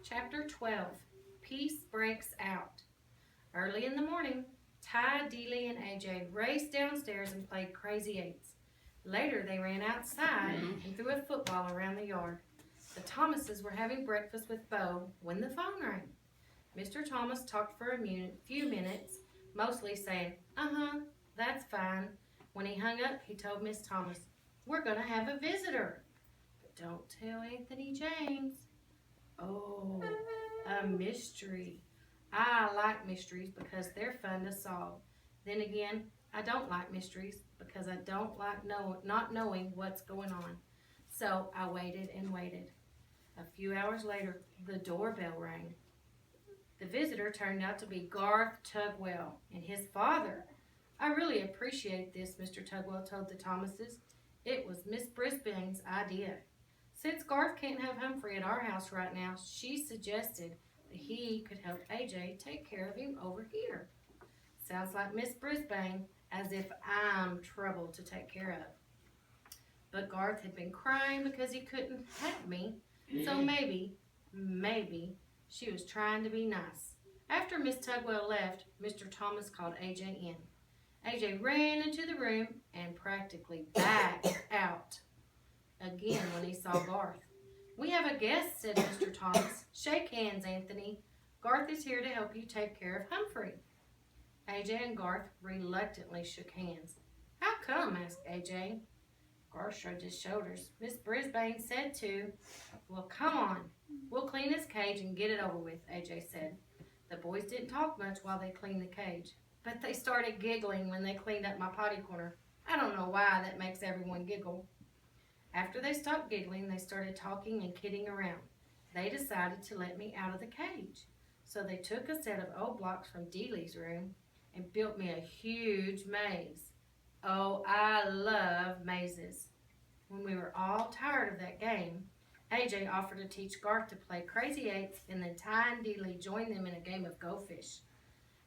Chapter 12. Peace breaks out. Early in the morning, Ty, Dealey, and AJ raced downstairs and played Crazy Eights. Later, they ran outside and threw a football around the yard. The Thomases were having breakfast with Bo when the phone rang. Mr. Thomas talked for a few minutes, mostly saying, that's fine. When he hung up, he told Miss Thomas, "We're going to have a visitor. But don't tell Anthony James." Oh, a mystery. I like mysteries because they're fun to solve. Then again, I don't like mysteries because I don't like not knowing what's going on. So I waited and waited. A few hours later, the doorbell rang. The visitor turned out to be Garth Tugwell and his father. "I really appreciate this," Mr. Tugwell told the Thomases. "It was Miss Brisbane's idea. Since Garth can't have Humphrey at our house right now, she suggested that he could help AJ take care of him over here. Sounds like Miss Brisbane, as if I'm trouble to take care of." But Garth had been crying because he couldn't have me, so maybe she was trying to be nice. After Miss Tugwell left, Mr. Thomas called AJ in. AJ ran into the room and practically backed out again when he saw Garth. "We have a guest," said Mr. Thomas. "Shake hands, Anthony. Garth is here to help you take care of Humphrey." AJ and Garth reluctantly shook hands. "How come?" asked AJ. Garth shrugged his shoulders. "Miss Brisbane said to." "Well, come on. We'll clean his cage and get it over with," AJ said. The boys didn't talk much while they cleaned the cage, but they started giggling when they cleaned up my potty corner. I don't know why that makes everyone giggle. After they stopped giggling, they started talking and kidding around. They decided to let me out of the cage. So they took a set of old blocks from Dealey's room and built me a huge maze. Oh, I love mazes. When we were all tired of that game, AJ offered to teach Garth to play Crazy Eights, and then Ty and Dealey joined them in a game of Go Fish.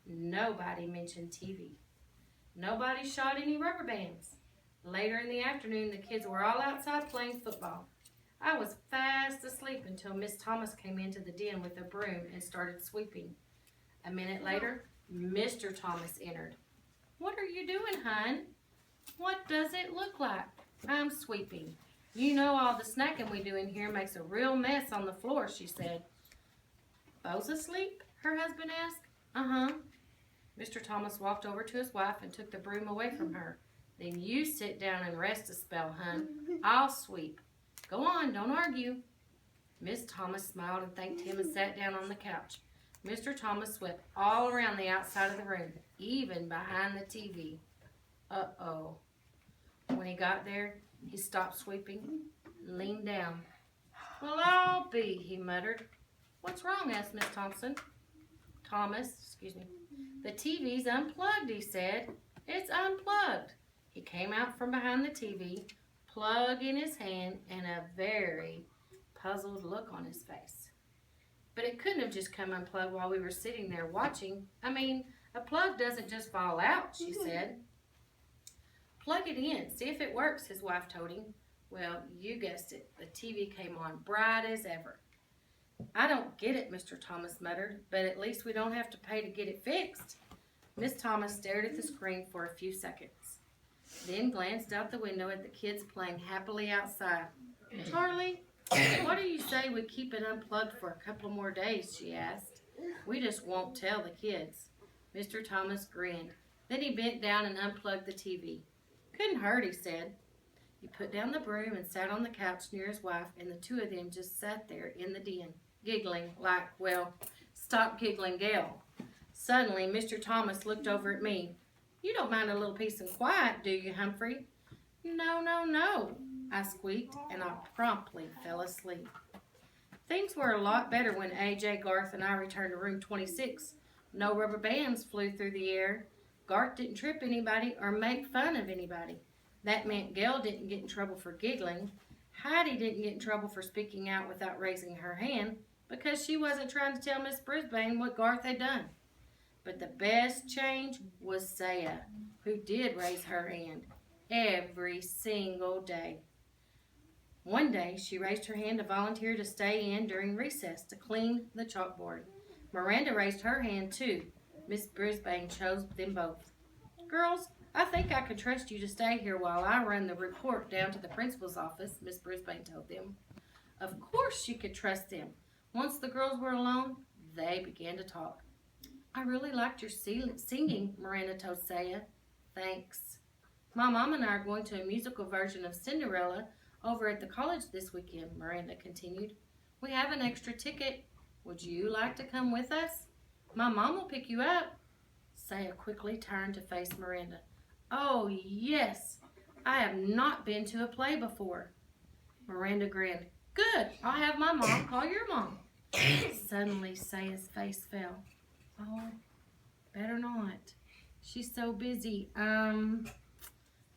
Nobody mentioned TV. Nobody shot any rubber bands. Later in the afternoon, the kids were all outside playing football. I was fast asleep until Miss Thomas came into the den with a broom and started sweeping. A minute later, Mr. Thomas entered. "What are you doing, hon?" "What does it look like?" "I'm sweeping. You know all the snacking we do in here makes a real mess on the floor," she said. "Bo's asleep?" her husband asked. Mr. Thomas walked over to his wife and took the broom away from her. "Then you sit down and rest a spell, hun. I'll sweep. Go on, don't argue." Miss Thomas smiled and thanked him and sat down on the couch. Mr. Thomas swept all around the outside of the room, even behind the TV. Uh-oh. When he got there, he stopped sweeping and leaned down. "Well, I'll be," he muttered. "What's wrong?" asked Miss Thomas. "The TV's unplugged," he said. "It's unplugged." He came out from behind the TV, plug in his hand, and a very puzzled look on his face. "But it couldn't have just come unplugged while we were sitting there watching. A plug doesn't just fall out," she said. "Plug it in, see if it works," his wife told him. Well, you guessed it, the TV came on bright as ever. "I don't get it," Mr. Thomas muttered, "but at least we don't have to pay to get it fixed." Miss Thomas stared at the screen for a few seconds, then glanced out the window at the kids playing happily outside. "Charlie, what do you say we keep it unplugged for a couple more days?" she asked. "We just won't tell the kids." Mr. Thomas grinned. Then he bent down and unplugged the TV. "Couldn't hurt," he said. He put down the broom and sat on the couch near his wife, and the two of them just sat there in the den, giggling like, well, stop giggling, Gail. Suddenly, Mr. Thomas looked over at me. "You don't mind a little peace and quiet, do you, Humphrey?" No, I squeaked, and I promptly fell asleep. Things were a lot better when AJ, Garth, and I returned to room 26. No rubber bands flew through the air. Garth didn't trip anybody or make fun of anybody. That meant Gail didn't get in trouble for giggling. Heidi didn't get in trouble for speaking out without raising her hand because she wasn't trying to tell Miss Brisbane what Garth had done. But the best change was Saya, who did raise her hand every single day. One day, she raised her hand to volunteer to stay in during recess to clean the chalkboard. Miranda raised her hand, too. Miss Brisbane chose them both. Girls, I think I could trust you to stay here while I run the report down to the principal's office, Miss Brisbane told them. Of course she could trust them. Once the girls were alone, they began to talk. I really liked your singing, Miranda told Saya. Thanks. My mom and I are going to a musical version of Cinderella over at the college this weekend, Miranda continued. We have an extra ticket. Would you like to come with us? My mom will pick you up. Saya quickly turned to face Miranda. Oh, yes. I have not been to a play before. Miranda grinned. Good. I'll have my mom call your mom. Suddenly, Saya's face fell. Oh, better not. She's so busy.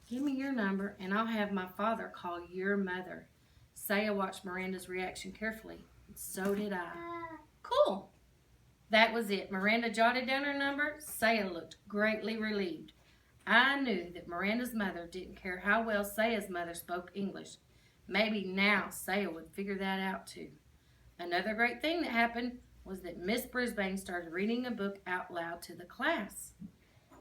Give me your number and I'll have my father call your mother. Saya watched Miranda's reaction carefully. So did I. Cool. That was it. Miranda jotted down her number. Saya looked greatly relieved. I knew that Miranda's mother didn't care how well Saya's mother spoke English. Maybe now Saya would figure that out too. Another great thing that happened was that Miss Brisbane started reading a book out loud to the class.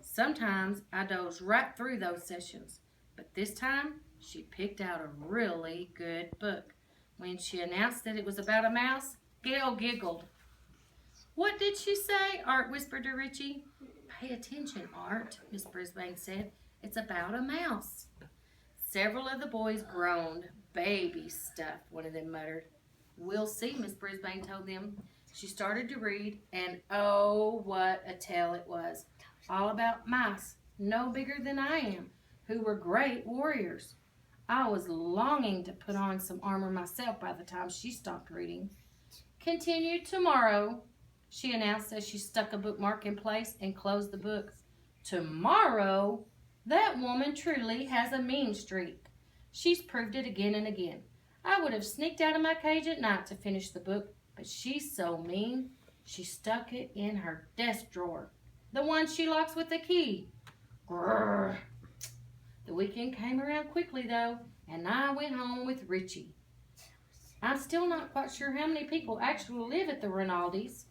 Sometimes I dozed right through those sessions, but this time she picked out a really good book. When she announced that it was about a mouse, Gail giggled. What did she say? Art whispered to Richie. Pay attention, Art, Miss Brisbane said. It's about a mouse. Several of the boys groaned. Baby stuff, one of them muttered. We'll see, Miss Brisbane told them. She started to read, and oh, what a tale it was. All about mice, no bigger than I am, who were great warriors. I was longing to put on some armor myself by the time she stopped reading. Continue tomorrow, she announced as she stuck a bookmark in place and closed the book. Tomorrow? That woman truly has a mean streak. She's proved it again and again. I would have sneaked out of my cage at night to finish the book, but she's so mean. She stuck it in her desk drawer, the one she locks with a key. Grrr. The weekend came around quickly, though, and I went home with Richie. I'm still not quite sure how many people actually live at the Rinaldi's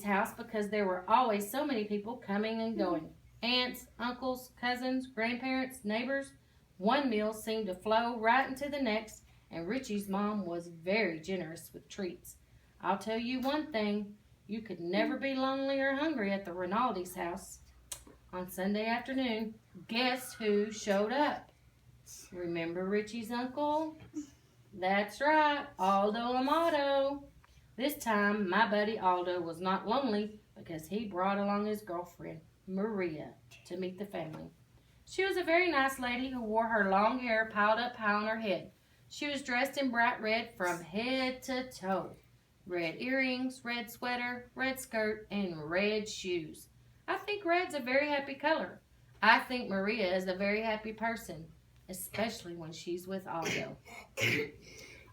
house because there were always so many people coming and going. Aunts, uncles, cousins, grandparents, neighbors. One meal seemed to flow right into the next, and Richie's mom was very generous with treats. I'll tell you one thing, you could never be lonely or hungry at the Rinaldi's house. On Sunday afternoon, guess who showed up? Remember Richie's uncle? That's right, Aldo Amato. This time, my buddy Aldo was not lonely because he brought along his girlfriend, Maria, to meet the family. She was a very nice lady who wore her long hair piled up high on her head. She was dressed in bright red from head to toe. Red earrings, red sweater, red skirt, and red shoes. I think red's a very happy color. I think Maria is a very happy person, especially when she's with Aldo.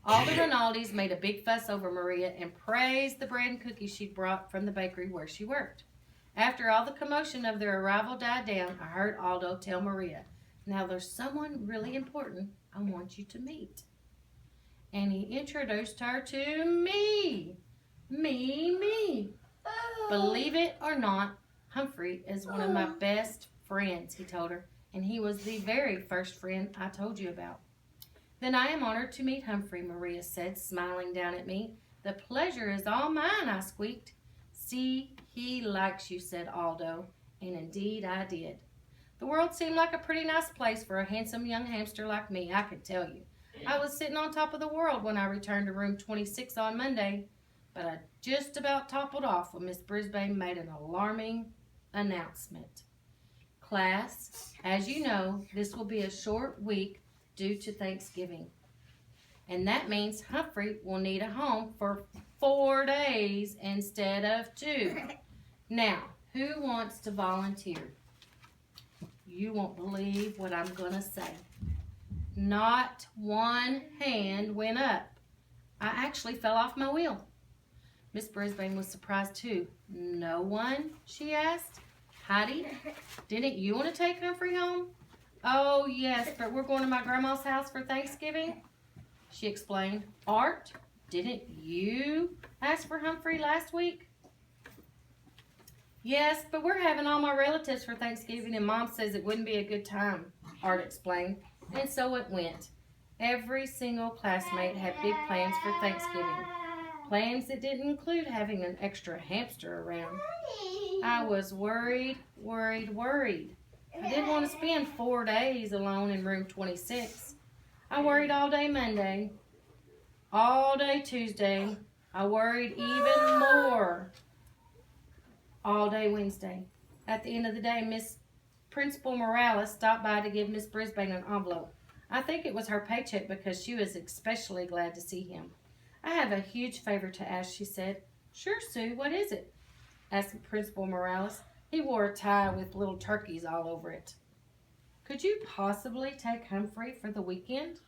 All the Rinaldis made a big fuss over Maria and praised the bread and cookies she'd brought from the bakery where she worked. After all the commotion of their arrival died down, I heard Aldo tell Maria, now there's someone really important I want you to meet. And he introduced her to me. Me. Believe it or not, Humphrey is one of my best friends, he told her, and he was the very first friend I told you about. Then I am honored to meet Humphrey, Maria said, smiling down at me. The pleasure is all mine, I squeaked. See, he likes you, said Aldo, and indeed I did. The world seemed like a pretty nice place for a handsome young hamster like me, I could tell you. I was sitting on top of the world when I returned to room 26 on Monday, but I just about toppled off when Miss Brisbane made an alarming announcement. Class, as you know, this will be a short week due to Thanksgiving. And that means Humphrey will need a home for 4 days instead of 2. Now, who wants to volunteer? You won't believe what I'm going to say. Not one hand went up. I actually fell off my wheel. Miss Brisbane was surprised too. No one? She asked. Heidi, didn't you want to take Humphrey home? Oh, yes, but we're going to my grandma's house for Thanksgiving, she explained. Art, didn't you ask for Humphrey last week? Yes, but we're having all my relatives for Thanksgiving, and Mom says it wouldn't be a good time, Art explained. And so it went. Every single classmate had big plans for Thanksgiving. Plans that didn't include having an extra hamster around. I was worried. I didn't want to spend 4 days alone in room 26. I worried all day Monday, all day Tuesday. I worried even more all day Wednesday. At the end of the day, Miss Principal Morales stopped by to give Miss Brisbane an envelope. I think it was her paycheck because she was especially glad to see him. I have a huge favor to ask, she said. Sure, Sue, what is it? Asked Principal Morales. He wore a tie with little turkeys all over it. Could you possibly take Humphrey for the weekend?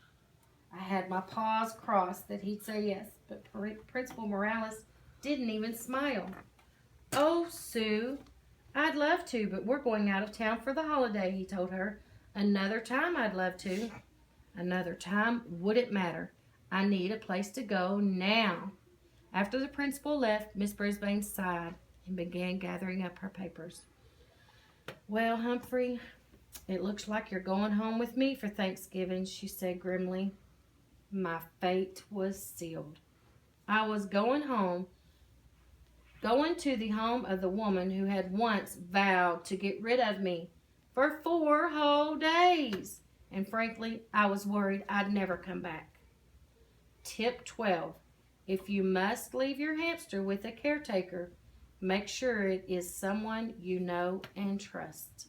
I had my paws crossed that he'd say yes, but Principal Morales didn't even smile. Oh, Sue, I'd love to, but we're going out of town for the holiday, he told her. Another time I'd love to. Another time wouldn't matter. I need a place to go now. After the principal left, Miss Brisbane sighed and began gathering up her papers. Well, Humphrey, it looks like you're going home with me for Thanksgiving, she said grimly. My fate was sealed. I was going to the home of the woman who had once vowed to get rid of me for 4 whole days. And frankly, I was worried I'd never come back. Tip 12. If you must leave your hamster with a caretaker, make sure it is someone you know and trust.